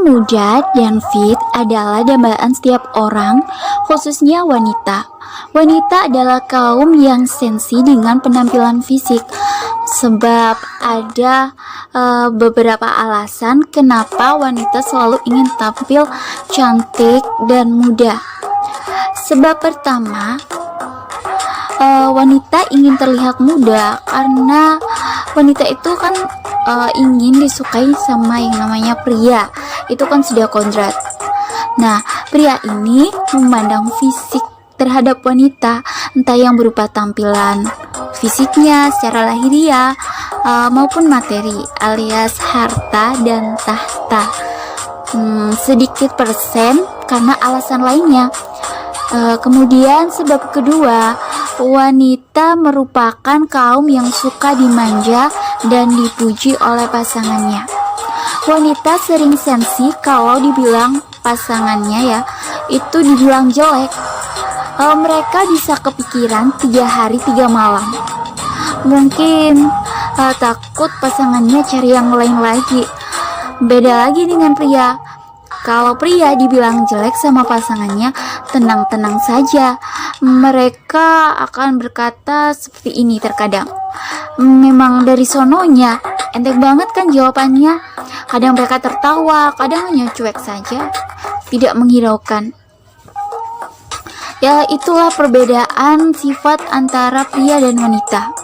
muda dan fit adalah dambaan setiap orang, khususnya wanita. Wanita adalah kaum yang sensi dengan penampilan fisik, sebab ada beberapa alasan kenapa wanita selalu ingin tampil cantik dan muda. Sebab pertama, wanita ingin terlihat muda karena wanita itu kan ingin disukai sama yang namanya pria. Itu kan sudah kodrat. Nah, pria ini memandang fisik terhadap wanita, entah yang berupa tampilan fisiknya secara lahiriah maupun materi alias harta dan tahta. Sedikit persen karena alasan lainnya. Kemudian sebab kedua, wanita merupakan kaum yang suka dimanja dan dipuji oleh pasangannya. Wanita sering sensi kalau dibilang pasangannya itu dibilang jelek. Mereka bisa kepikiran 3 hari 3 malam. Mungkin takut pasangannya cari yang lain lagi. Beda lagi dengan pria. Kalau pria dibilang jelek sama pasangannya, tenang-tenang saja. Mereka akan berkata seperti ini terkadang. Memang dari sononya, enteng banget kan jawabannya. Kadang mereka tertawa, kadang hanya cuek saja, tidak menghiraukan. Ya, itulah perbedaan sifat antara pria dan wanita.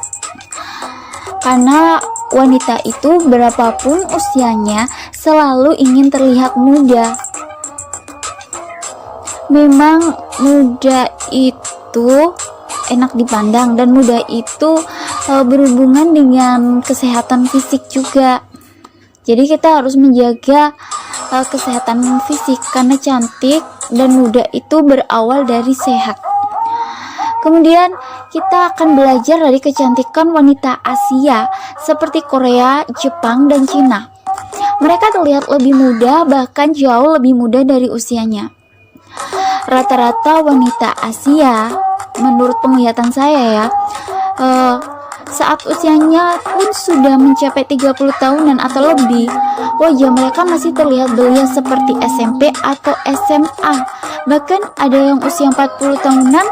Karena wanita itu berapapun usianya selalu ingin terlihat muda. Memang muda itu enak dipandang dan muda itu berhubungan dengan kesehatan fisik juga. Jadi kita harus menjaga kesehatan fisik karena cantik dan muda itu berawal dari sehat. Kemudian kita akan belajar dari kecantikan wanita Asia seperti Korea, Jepang, dan Cina. Mereka terlihat lebih muda, bahkan jauh lebih muda dari usianya. Rata-rata wanita Asia, menurut penglihatan saya saat usianya pun sudah mencapai 30 tahunan atau lebih, wajah mereka masih terlihat belia seperti SMP atau SMA. Bahkan ada yang usia 40 tahunan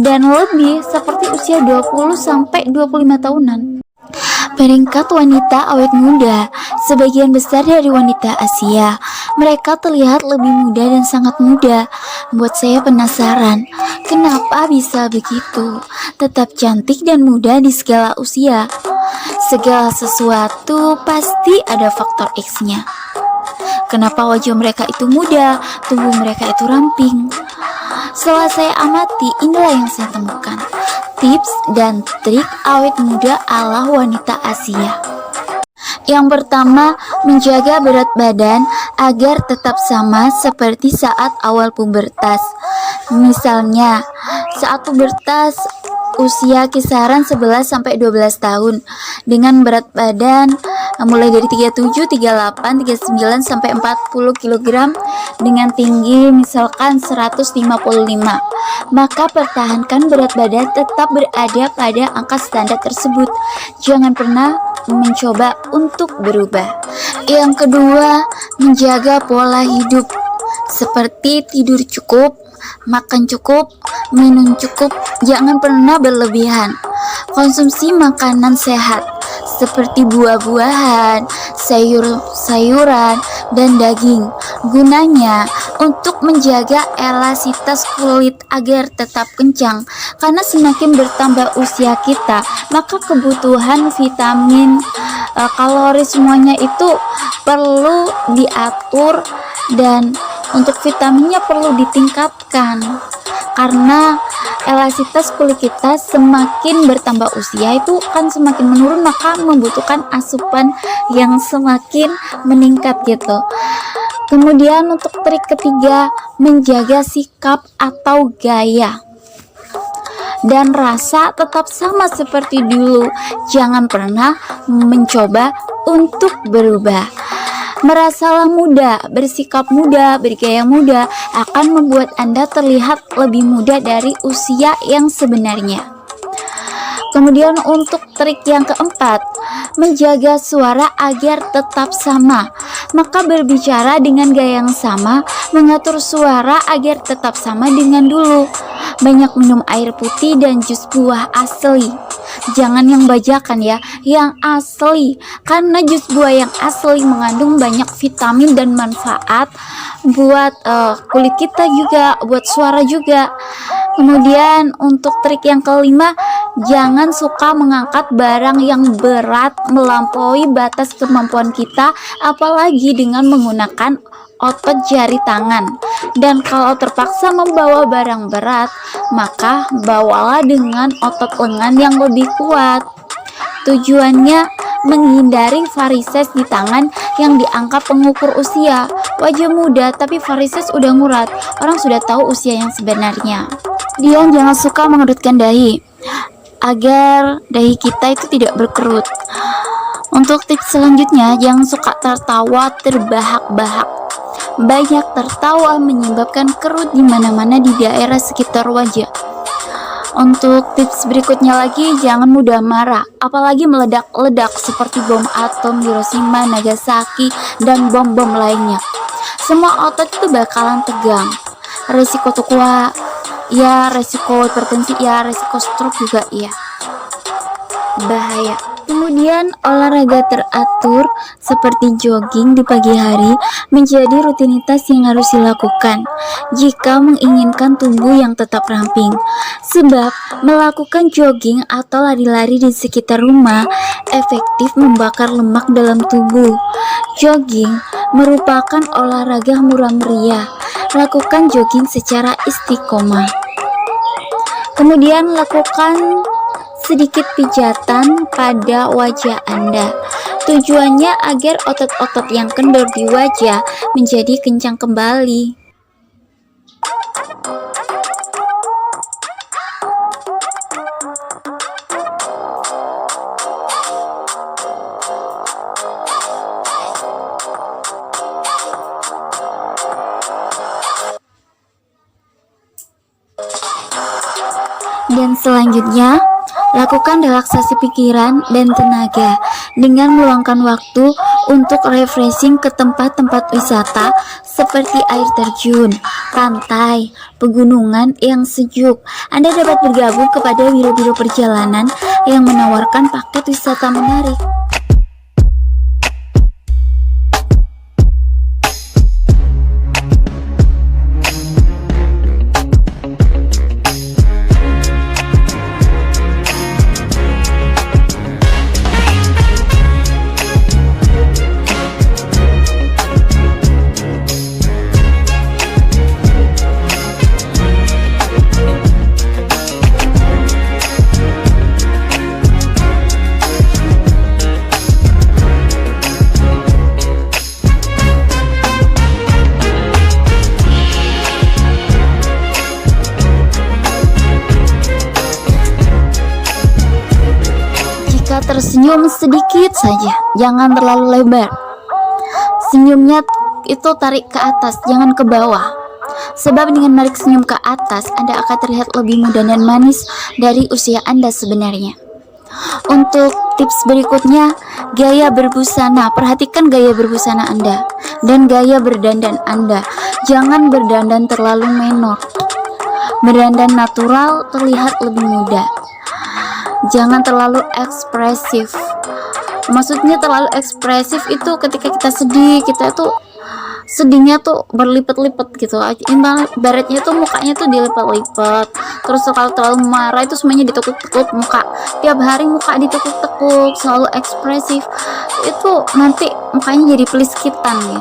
dan lebih seperti usia 20 sampai 25 tahunan. Peringkat wanita awet muda. Sebagian besar dari wanita Asia, mereka terlihat lebih muda dan sangat muda. Buat saya penasaran, kenapa bisa begitu? Tetap cantik dan muda di segala usia. Segala sesuatu pasti ada faktor X-nya. Kenapa wajah mereka itu muda, tubuh mereka itu ramping? Setelah saya amati, inilah yang saya temukan. Tips dan trik awet muda ala wanita Asia. Yang pertama, menjaga berat badan agar tetap sama seperti saat awal pubertas. Misalnya, saat pubertas usia kisaran 11 sampai 12 tahun dengan berat badan mulai dari 37, 38, 39 sampai 40 kg dengan tinggi misalkan 155. Maka pertahankan berat badan tetap berada pada angka standar tersebut. Jangan pernah mencoba untuk berubah. Yang kedua, menjaga pola hidup seperti tidur cukup, makan cukup, minum cukup. Jangan pernah berlebihan. Konsumsi makanan sehat seperti buah-buahan, sayur-sayuran, dan daging. Gunanya untuk menjaga elastisitas kulit agar tetap kencang. Karena semakin bertambah usia kita, maka kebutuhan vitamin, kalori semuanya itu perlu diatur dan untuk vitaminnya perlu ditingkatkan. Karena elastisitas kulit kita semakin bertambah usia itu kan semakin menurun, maka membutuhkan asupan yang semakin meningkat gitu. Kemudian untuk trik ketiga, menjaga sikap atau gaya dan rasa tetap sama seperti dulu. Jangan pernah mencoba untuk berubah. Merasalah muda, bersikap muda, bergaya muda akan membuat Anda terlihat lebih muda dari usia yang sebenarnya. Kemudian untuk trik yang keempat, menjaga suara agar tetap sama. Maka berbicara dengan gaya yang sama, mengatur suara agar tetap sama dengan dulu. Banyak minum air putih dan jus buah asli. Jangan yang bajakan ya, yang asli. Karena jus buah yang asli mengandung banyak vitamin dan manfaat buat kulit kita juga, buat suara juga. Kemudian untuk trik yang kelima, jangan suka mengangkat barang yang berat melampaui batas kemampuan kita, apalagi dengan menggunakan otot jari tangan. Dan kalau terpaksa membawa barang berat, maka bawalah dengan otot lengan yang lebih kuat. Tujuannya menghindari varises di tangan yang dianggap pengukur usia. Wajah muda tapi varises udah ngurat, orang sudah tahu usia yang sebenarnya. Kemudian jangan suka mengerutkan dahi agar dahi kita itu tidak berkerut. Untuk tips selanjutnya, jangan suka tertawa terbahak-bahak. Banyak tertawa menyebabkan kerut di mana-mana di daerah sekitar wajah. Untuk tips berikutnya lagi, jangan mudah marah, apalagi meledak-ledak seperti bom atom Hiroshima, Nagasaki, dan bom-bom lainnya. Semua otot itu bakalan tegang. Resiko tua, ya, resiko hipertensi, ya, resiko stroke juga, ya. Bahaya. Kemudian olahraga teratur seperti jogging di pagi hari menjadi rutinitas yang harus dilakukan jika menginginkan tubuh yang tetap ramping. Sebab melakukan jogging atau lari-lari di sekitar rumah efektif membakar lemak dalam tubuh. Jogging merupakan olahraga murah meriah. Lakukan jogging secara istiqomah. Kemudian lakukan sedikit pijatan pada wajah Anda. Tujuannya agar otot-otot yang kendor di wajah menjadi kencang kembali. Dan selanjutnya, lakukan relaksasi pikiran dan tenaga dengan meluangkan waktu untuk refreshing ke tempat-tempat wisata seperti air terjun, pantai, pegunungan yang sejuk. Anda dapat bergabung kepada biro-biro perjalanan yang menawarkan paket wisata menarik. Tersenyum sedikit saja, jangan terlalu lebar. Senyumnya itu tarik ke atas, jangan ke bawah. Sebab dengan menarik senyum ke atas, Anda akan terlihat lebih muda dan manis dari usia Anda sebenarnya. Untuk tips berikutnya, gaya berbusana. Perhatikan gaya berbusana Anda dan gaya berdandan Anda. Jangan berdandan terlalu menor. Berdandan natural terlihat lebih muda. Jangan terlalu ekspresif. Maksudnya terlalu ekspresif itu ketika kita sedih, kita itu sedihnya tuh berlipat-lipat gitu. Baratnya tuh mukanya tuh dilipat-lipat. Terus kalau terlalu marah itu semuanya ditekuk-tekuk muka. Tiap hari muka ditekuk-tekuk, selalu ekspresif. Itu nanti mukanya jadi peliskitan ya.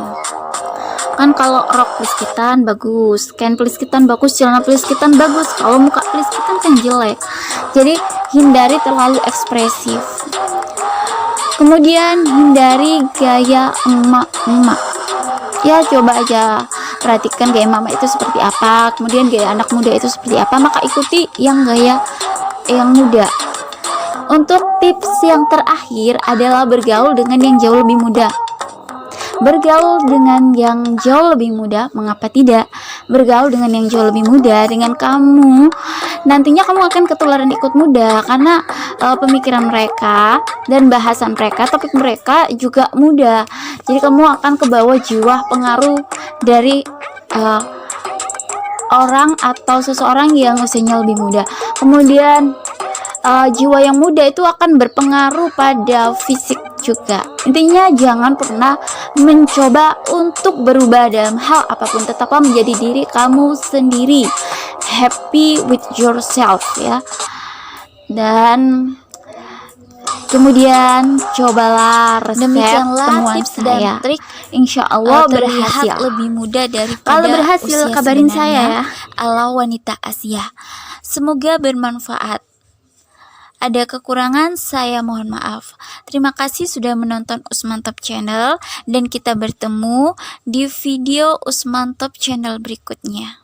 Kan kalau rok peliskitan bagus, kain peliskitan bagus, celana peliskitan bagus. Kalau muka peliskitan kan jelek. Jadi hindari terlalu ekspresif. Kemudian hindari gaya emak-emak. Ya coba aja perhatikan gaya mama itu seperti apa, kemudian gaya anak muda itu seperti apa, maka ikuti yang gaya yang muda. Untuk tips yang terakhir adalah bergaul dengan yang jauh lebih muda. Bergaul dengan yang jauh lebih muda, mengapa tidak? Bergaul dengan yang jauh lebih muda dengan kamu nantinya kamu akan ketularan ikut muda, karena pemikiran mereka dan bahasan mereka, topik mereka juga muda. Jadi kamu akan kebawa jiwa pengaruh dari orang atau seseorang yang usianya lebih muda. Kemudian jiwa yang muda itu akan berpengaruh pada fisik juga. Intinya jangan pernah mencoba untuk berubah dalam hal apapun, tetaplah menjadi diri kamu sendiri, happy with yourself ya. Dan kemudian cobalah resep temuan tips saya, dan trik insya Allah berhasil. lebih muda daripada Kalau berhasil usia kabarin saya sebenarnya ya. ala wanita Asia. Semoga bermanfaat. Ada kekurangan, saya mohon maaf. Terima kasih sudah menonton Usman Top Channel, dan kita bertemu di video Usman Top Channel berikutnya.